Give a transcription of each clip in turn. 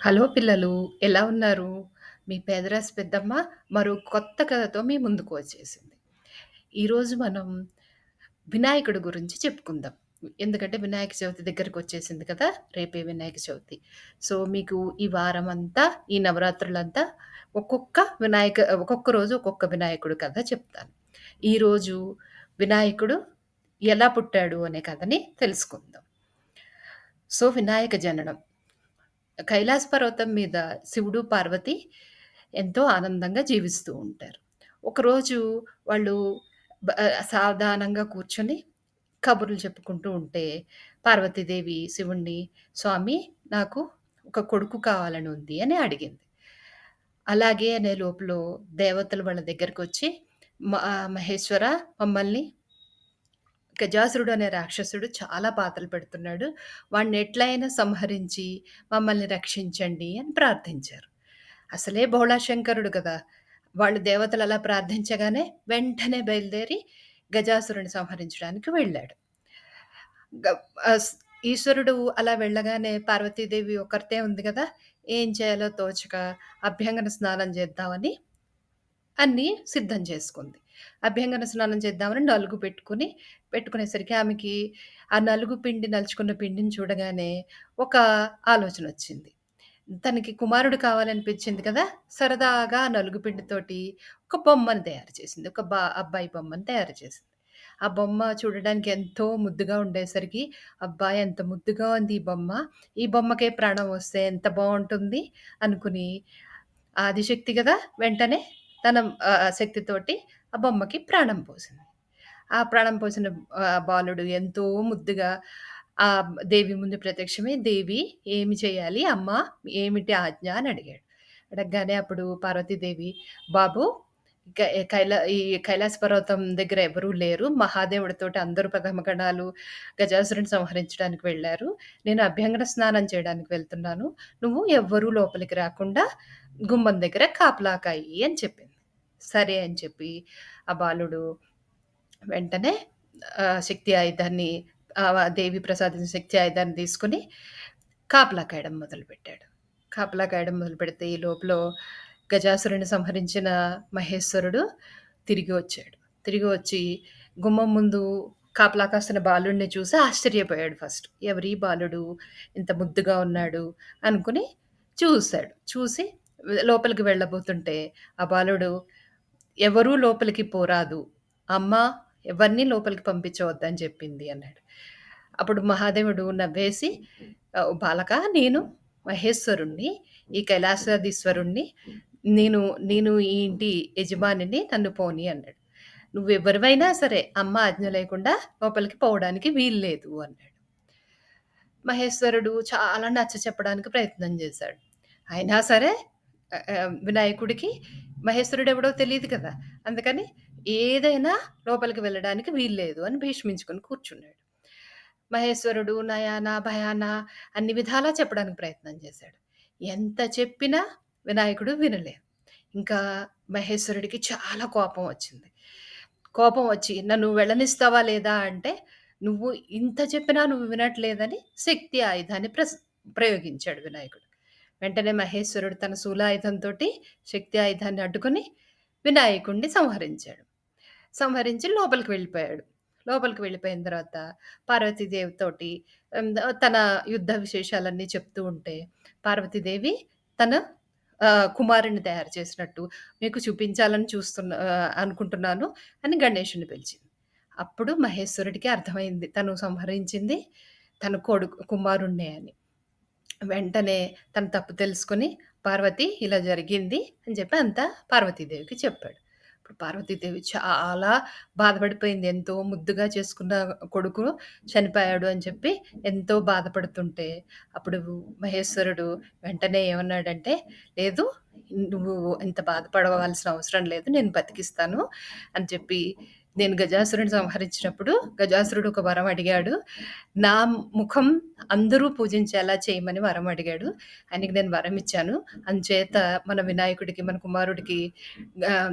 Hello పిల్లలు, ఎలా ఉన్నారు? మీ పేదరాశి పెద్దమ్మ మరో కొత్త కథతో మీ ముందుకు వచ్చేసింది. ఈరోజు మనం వినాయకుడి గురించి చెప్పుకుందాం. ఎందుకంటే వినాయక చవితి దగ్గరకొచ్చేసింది కదా! రేపే వినాయక చవితి. సో, మీకు ఈ వారమంతా, ఈ నవరాత్రులంతా ఒక్కొక్క రోజు ఒక్కొక్క వినాయకుడి కథ చెప్తాను. ఈరోజు వినాయకుడు ఎలా పుట్టాడు అనే కథని తెలుసుకుందాం. సో, వినాయక జననం. కైలాస పర్వతం మీద శివుడు, పార్వతి ఎంతో ఆనందంగా జీవిస్తూ ఉంటారు. ఒకరోజు వాళ్ళు సావధానంగా కూర్చొని కబుర్లు చెప్పుకుంటూ ఉంటే, పార్వతీదేవి శివుణ్ణి, "స్వామి, నాకు ఒక కొడుకు కావాలని ఉంది" అని అడిగింది. అలాగే అనే లోపులో దేవతలు వాళ్ళ దగ్గరకొచ్చి, "మహేశ్వర, మమ్మల్ని గజాసురుడు అనే రాక్షసుడు చాలా బాధలు పెడుతున్నాడు. వాడిని ఎట్లైనా సంహరించి మమ్మల్ని రక్షించండి" అని ప్రార్థించారు. అసలే భోళాశంకరుడు గదా! వాళ్ళు దేవతలు అలా ప్రార్థించగానే వెంటనే బయలుదేరి గజాసురుడిని సంహరించడానికి వెళ్ళాడు. గ అస్ ఈశ్వరుడు అలా వెళ్ళగానే పార్వతీదేవి ఒక్కర్తే ఉంది గదా! ఏం చేయాలో తోచక అభ్యంగన స్నానం చేద్దామని అన్నీ సిద్ధం చేసుకుంది. అభ్యంగన స్నానం చేద్దామని నలుగు పెట్టుకునేసరికి ఆమెకి ఆ నలుగు పిండి నలుచుకున్న పిండిని చూడగానే ఒక ఆలోచనొచ్చింది. తనకి కుమారుడు కావాలనిపించింది కదా! సరదాగా ఆ నలుగు పిండితోటి ఒక బొమ్మను తయారు చేసింది. ఒక అబ్బాయి బొమ్మను తయారు చేసింది. ఆ బొమ్మ చూడడానికి ఎంతో ముద్దుగా ఉండేసరికి, "అబ్బా! ఎంత ముద్దుగా ఉంది ఈ బొమ్మ. ఈ బొమ్మకే ప్రాణం వస్తే ఎంత బావుంటుంది" అనుకుని ఆదిశక్తి గదా! వెంటనే తన శక్తితోటి ఆ బొమ్మకి ప్రాణం పోసింది. ఆ ప్రాణం పోసిన బాలుడు ఎంతో ముద్దుగా దేవి ముందు ప్రత్యక్షమై, "దేవి, ఏమి చేయాలి? అమ్మా, ఏమిటి ఆజ్ఞ?" అని అడిగాడు. అడగగానే అప్పుడు పార్వతీదేవి, "బాబు, ఈ కైలాస పర్వతం దగ్గర ఎవరూ లేరు. మహాదేవుడితోటి అందరూ ప్రథమ గణాలు గజాసురుడిని సంహరించడానికి వెళ్లారు. నేను అభ్యంగన స్నానం చేయడానికి వెళ్తున్నాను. నువ్వు ఎవ్వరూ లోపలికి రాకుండా గుమ్మం దగ్గర కాపలా కాయి" అని చెప్పింది. సరే అని చెప్పి ఆ బాలుడు వెంటనే శక్తి ఆయుధాన్ని, దేవి ప్రసాదించిన శక్తి ఆయుధాన్ని తీసుకొని కాపలా కాయడం మొదలుపెట్టాడు. కాపలా కాయడం మొదలుపెడితే ఈ లోపల గజాసురుడిని సంహరించిన మహేశ్వరుడు తిరిగి వచ్చాడు. తిరిగి వచ్చి గుమ్మం ముందు కాపలా కాస్తున్న బాలుడిని చూసి ఆశ్చర్యపోయాడు ఫస్ట్. ఎవరీ బాలుడు? ఇంత ముద్దుగా ఉన్నాడు అనుకుని చూసాడు. చూసి లోపలికి వెళ్ళబోతుంటే ఆ బాలుడు, "ఎవరూ లోపలికి పోరాదు. అమ్మ ఎవరిని లోపలికి పంపించవద్దని చెప్పింది" అన్నాడు. అప్పుడు మహాదేవుడు నవ్వేసి, "బాలకా, నేను మహేశ్వరుడిని, ఈ కైలాసాధీశ్వరుడిని. నేను నేను ఈ ఇంటి యజమానిని, నన్ను పోనీ" అన్నాడు. "నువ్వెవరివైనా సరే అమ్మ ఆజ్ఞ లేకుండా లోపలికి పోవడానికి వీల్లేదు" అన్నాడు. మహేశ్వరుడు చాలా నచ్చచెప్పడానికి ప్రయత్నం చేశాడు. అయినా సరే వినాయకుడికి మహేశ్వరుడెవడో తెలీదు కదా! అందుకని ఏదైనా లోపలికి వెళ్ళడానికి వీల్లేదు అని భీష్మించుకొని కూర్చున్నాడు. మహేశ్వరుడు నయాన, భయాన అన్ని విధాలా చెప్పడానికి ప్రయత్నం చేశాడు. ఎంత చెప్పినా వినాయకుడు వినలేదు. ఇంకా మహేశ్వరుడికి చాలా కోపం వచ్చింది. కోపం వచ్చి, "నన్ను వెళ్ళనిస్తావా లేదా?" అంటే, "నువ్వు ఇంత చెప్పినా నువ్వు వినట్లేదని" శక్తి ఆయుధాన్ని ప్రయోగించాడు వినాయకుడు. వెంటనే మహేశ్వరుడు తన శూలాయుధంతోటి శక్తి ఆయుధాన్ని అడ్డుకొని వినాయకుడిని సంహరించాడు. సంహరించి లోపలికి వెళ్ళిపోయాడు. లోపలికి వెళ్ళిపోయిన తర్వాత పార్వతీదేవితోటి తన యుద్ధ విశేషాలన్నీ చెప్తూ ఉంటే, పార్వతీదేవి తన కుమారుడిని తయారు చేసినట్టు మీకు చూపించాలని అనుకుంటున్నాను అని గణేషుడిని పిలిచింది. అప్పుడు మహేశ్వరుడికి అర్థమైంది తను సంహరించింది తన కుమారుడినే అని. వెంటనే తన తప్పు తెలుసుకొని, "పార్వతి, ఇలా జరిగింది" అని చెప్పి అంతా పార్వతీదేవికి చెప్పాడు. ఇప్పుడు పార్వతీదేవి చాలా బాధపడిపోయింది. ఎంతో ముద్దుగా చేసుకున్న కొడుకు చనిపోయాడు అని చెప్పి ఎంతో బాధపడుతుంటే, అప్పుడు మహేశ్వరుడు వెంటనే ఏమన్నాడంటే, "లేదు, నువ్వు ఇంత బాధపడవలసిన అవసరం లేదు. నేను బతికిస్తాను" అని చెప్పి, నేను గజాసురుడిని సంహరించినప్పుడు గజాసురుడు ఒక వరం అడిగాడు. నా ముఖం అందరూ పూజించేలా చేయమని వరం అడిగాడు. ఆయనకి నేను వరం ఇచ్చాను. అందుచేత మన వినాయకుడికి, మన కుమారుడికి ఆహ్,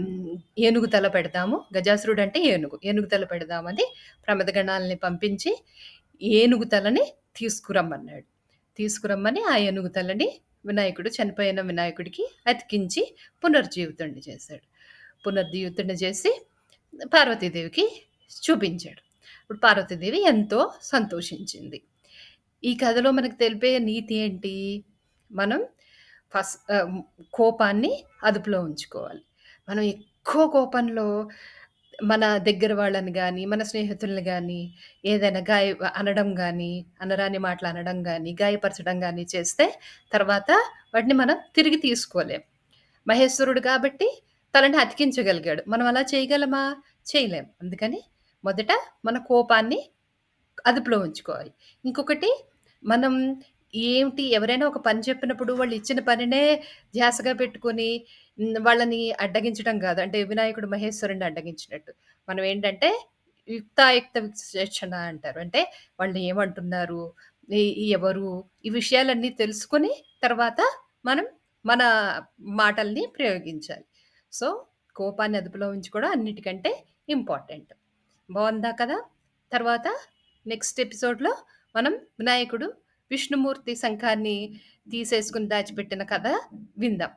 ఏనుగు తల పెడదాము. గజాసురుడు అంటే ఏనుగు. ఏనుగు తల పెడదామని ప్రమథగణాల్ని పంపించి ఏనుగు తలని తీసుకురమ్మన్నాడు. తీసుకురమ్మని ఆ ఏనుగు తలని వినాయకుడు చనిపోయిన వినాయకుడికి అతికించి పునర్జీవితుడిని చేశాడు. పునర్జీవితుడిని చేసి పార్వతీదేవికి చూపించాడు. ఇప్పుడు పార్వతీదేవి ఎంతో సంతోషించింది. ఈ కథలో మనకు తెలిపే నీతి ఏంటి? మనం ఫస్ట్ కోపాన్ని అదుపులో ఉంచుకోవాలి. మనం ఎక్కువ కోపంలో మన దగ్గర వాళ్ళని గానీ, మన స్నేహితుల్ని గానీ, ఏదైనా అనడం గానీ, అనరాని మాటలు అనడం గానీ, గాయపరచడం గానీ చేస్తే తర్వాత వాటిని మనం తిరిగి తీసుకోలేం. మహేశ్వరుడు కాబట్టి తనని అతికించగలిగాడు. మనం అలా చేయగలమా? చేయలేం. అందుకని మొదట మన కోపాన్ని అదుపులో ఉంచుకోవాలి. ఇంకొకటి మనం ఎవరైనా ఒక పని చెప్పినప్పుడు వాళ్ళు ఇచ్చిన పనినే ధ్యాసగా పెట్టుకొని వాళ్ళని అడ్డగించడం గాదు. అంటే వినాయకుడు మహేశ్వరుడిని అడ్డగించినట్టు. మనం ఏంటంటే యుక్తాయుక్త విచక్షణ అంటారు. అంటే వాళ్ళు ఏమంటున్నారు? ఈ ఈ ఎవరు? ఈ విషయాలన్నీ తెలుసుకొని తర్వాత మనం మన మాటల్ని ప్రయోగించాలి. సో, కోపాన్ని అదుపులో ఉంచుకోవడం అన్నిటికంటే ఇంపార్టెంట్. బావుందా కదా! తర్వాత నెక్స్ట్ ఎపిసోడ్‌లో మనం వినాయకుడు విష్ణుమూర్తి శంఖాన్ని తీసేసుకొని దాచిపెట్టిన కథ విందాం.